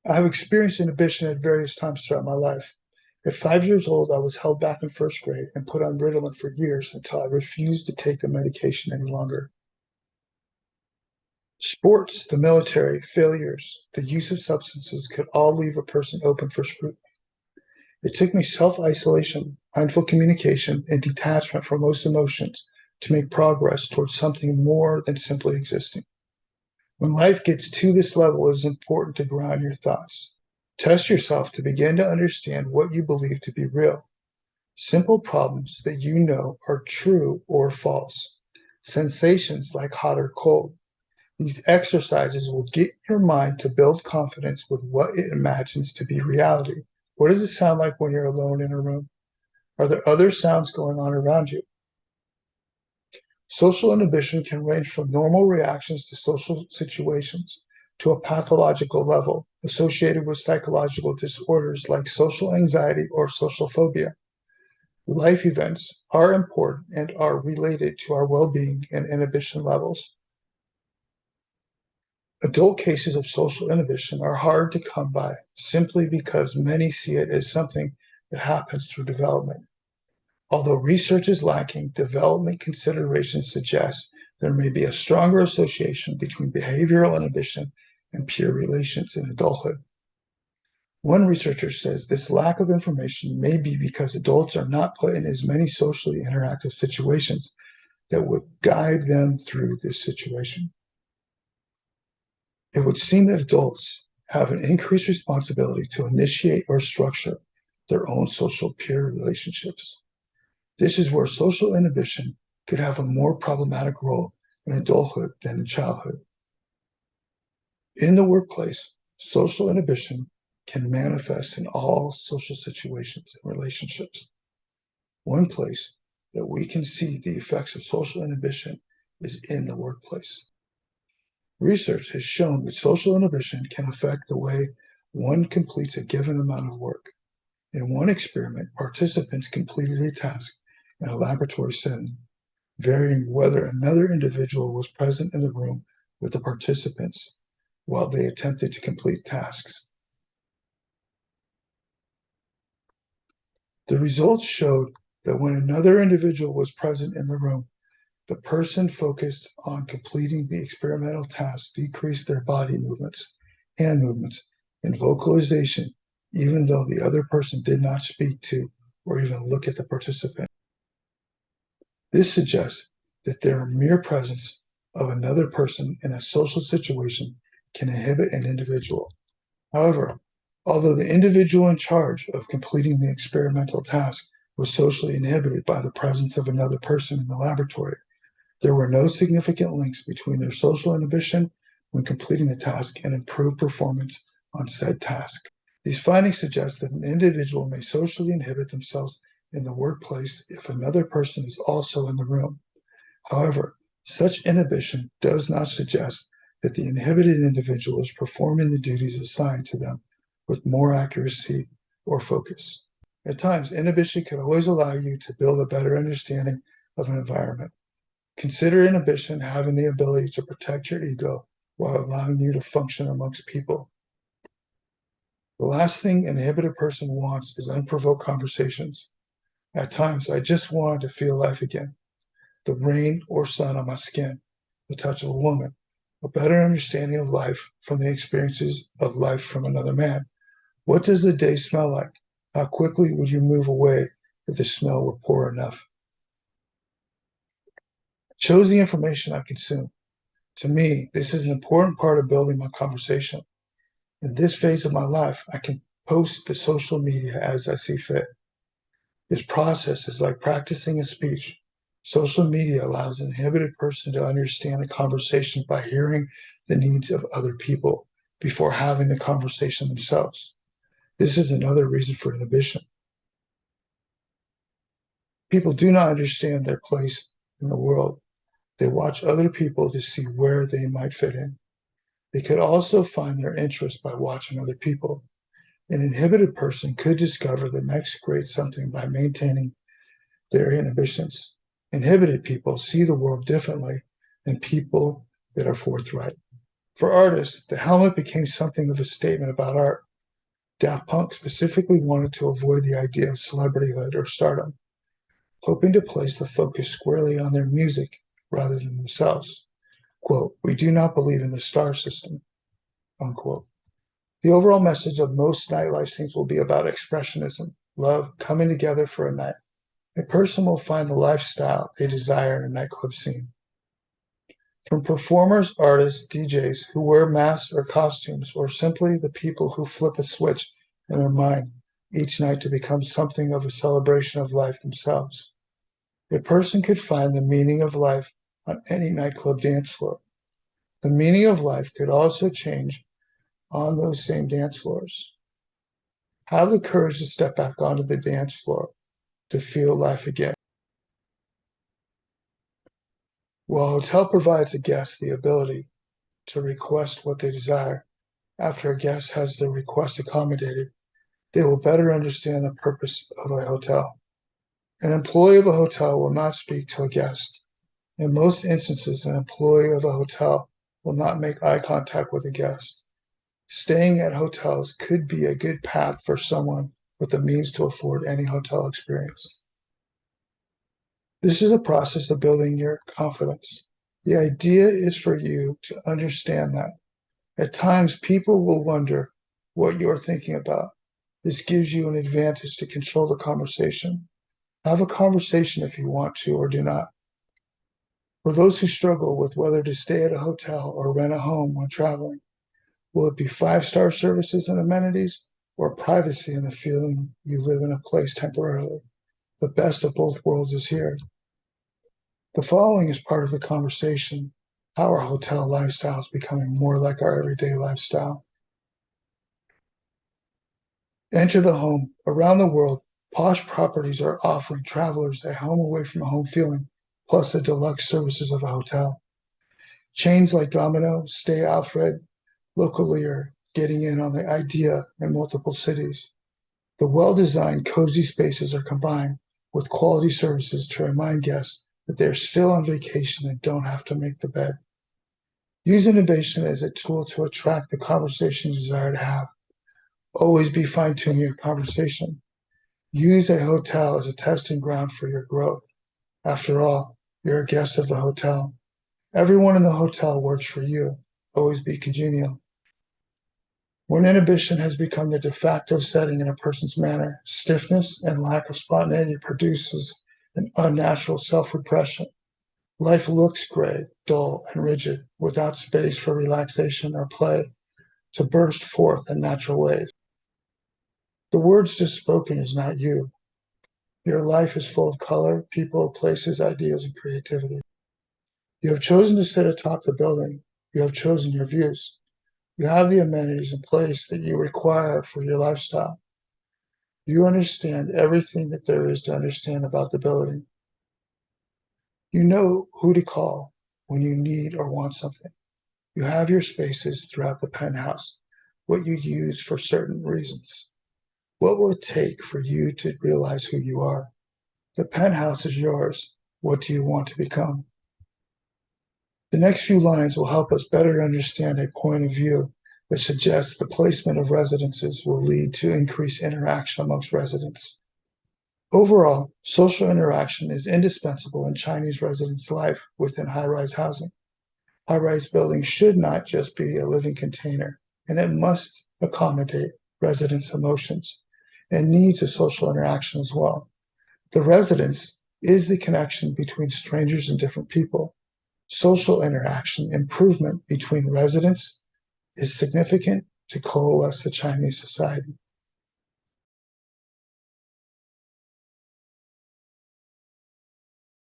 I have experienced inhibition at various times throughout my life. At 5 years old, I was held back in first grade and put on Ritalin for years until I refused to take the medication any longer. Sports, the military, failures, the use of substances could all leave a person open for scrutiny. It took me self-isolation, mindful communication, and detachment from most emotions to make progress towards something more than simply existing. When life gets to this level, it is important to ground your thoughts. Test yourself to begin to understand what you believe to be real. Simple problems that you know are true or false. Sensations like hot or cold. These exercises will get your mind to build confidence with what it imagines to be reality. What does it sound like when you're alone in a room? Are there other sounds going on around you? Social inhibition can range from normal reactions to social situations to a pathological level associated with psychological disorders like social anxiety or social phobia. Life events are important and are related to our well-being and inhibition levels. Adult cases of social inhibition are hard to come by simply because many see it as something that happens through development. Although research is lacking, development considerations suggest there may be a stronger association between behavioral inhibition and peer relations in adulthood. One researcher says this lack of information may be because adults are not put in as many socially interactive situations that would guide them through this situation. It would seem that adults have an increased responsibility to initiate or structure their own social peer relationships. This is where social inhibition could have a more problematic role in adulthood than in childhood. In the workplace, social inhibition can manifest in all social situations and relationships. One place that we can see the effects of social inhibition is in the workplace. Research has shown that social inhibition can affect the way one completes a given amount of work. In one experiment, participants completed a task in a laboratory setting, varying whether another individual was present in the room with the participants while they attempted to complete tasks. The results showed that when another individual was present in the room, the person focused on completing the experimental task decreased their body movements, hand movements, and vocalization, even though the other person did not speak to or even look at the participant. This suggests that their mere presence of another person in a social situation can inhibit an individual. However, although the individual in charge of completing the experimental task was socially inhibited by the presence of another person in the laboratory, there were no significant links between their social inhibition when completing the task and improved performance on said task. These findings suggest that an individual may socially inhibit themselves in the workplace if another person is also in the room. However, such inhibition does not suggest that the inhibited individual is performing the duties assigned to them with more accuracy or focus. At times, inhibition can always allow you to build a better understanding of an environment. Consider inhibition having the ability to protect your ego while allowing you to function amongst people. The last thing an inhibited person wants is unprovoked conversations. At times, I just wanted to feel life again. The rain or sun on my skin, the touch of a woman, a better understanding of life from the experiences of life from another man. What does the day smell like? How quickly would you move away if the smell were poor enough? I chose the information I consume. To me, this is an important part of building my conversation. In this phase of my life, I can post to social media as I see fit. This process is like practicing a speech. Social media allows an inhibited person to understand the conversation by hearing the needs of other people before having the conversation themselves. This is another reason for inhibition. People do not understand their place in the world. They watch other people to see where they might fit in. They could also find their interest by watching other people. An inhibited person could discover the next great something by maintaining their inhibitions. Inhibited people see the world differently than people that are forthright. For artists, the helmet became something of a statement about art. Daft Punk specifically wanted to avoid the idea of celebrityhood or stardom, hoping to place the focus squarely on their music rather than themselves. Quote, "We do not believe in the star system," unquote. The overall message of most nightlife scenes will be about expressionism, love, coming together for a night. A person will find the lifestyle they desire in a nightclub scene. From performers, artists, DJs who wear masks or costumes, or simply the people who flip a switch in their mind each night to become something of a celebration of life themselves. A person could find the meaning of life on any nightclub dance floor. The meaning of life could also change on those same dance floors. Have the courage to step back onto the dance floor to feel life again. While a hotel provides a guest the ability to request what they desire, after a guest has their request accommodated, they will better understand the purpose of a hotel. An employee of a hotel will not speak to a guest. In most instances, an employee of a hotel will not make eye contact with a guest. Staying at hotels could be a good path for someone with the means to afford any hotel experience. This is a process of building your confidence. The idea is for you to understand that. At times, people will wonder what you're thinking about. This gives you an advantage to control the conversation. Have a conversation if you want to or do not. For those who struggle with whether to stay at a hotel or rent a home when traveling, will it be 5-star services and amenities or privacy and the feeling you live in a place temporarily? The best of both worlds is here. The following is part of the conversation: how our hotel lifestyle is becoming more like our everyday lifestyle. Enter the home. Around the world, posh properties are offering travelers a home away from home feeling, plus the deluxe services of a hotel. Chains like Domino, Stay Alfred, locally are getting in on the idea in multiple cities. The well-designed, cozy spaces are combined with quality services to remind guests that they're still on vacation and don't have to make the bed. Use innovation as a tool to attract the conversation you desire to have. Always be fine-tuning your conversation. Use a hotel as a testing ground for your growth. After all, you're a guest of the hotel. Everyone in the hotel works for you. Always be congenial. When inhibition has become the de facto setting in a person's manner, stiffness and lack of spontaneity produces an unnatural self-repression. Life looks gray, dull, and rigid, without space for relaxation or play to burst forth in natural ways. The words just spoken is not you. Your life is full of color, people, places, ideas, and creativity. You have chosen to sit atop the building. You have chosen your views. You have the amenities in place that you require for your lifestyle. You understand everything that there is to understand about the building. You know who to call when you need or want something. You have your spaces throughout the penthouse, what you use for certain reasons. What will it take for you to realize who you are? The penthouse is yours. What do you want to become? The next few lines will help us better understand a point of view that suggests the placement of residences will lead to increased interaction amongst residents. Overall, social interaction is indispensable in Chinese residents' life within high-rise housing. High-rise buildings should not just be a living container, and it must accommodate residents' emotions and needs of social interaction as well. The residence is the connection between strangers and different people. Social interaction improvement between residents is significant to coalesce the Chinese society.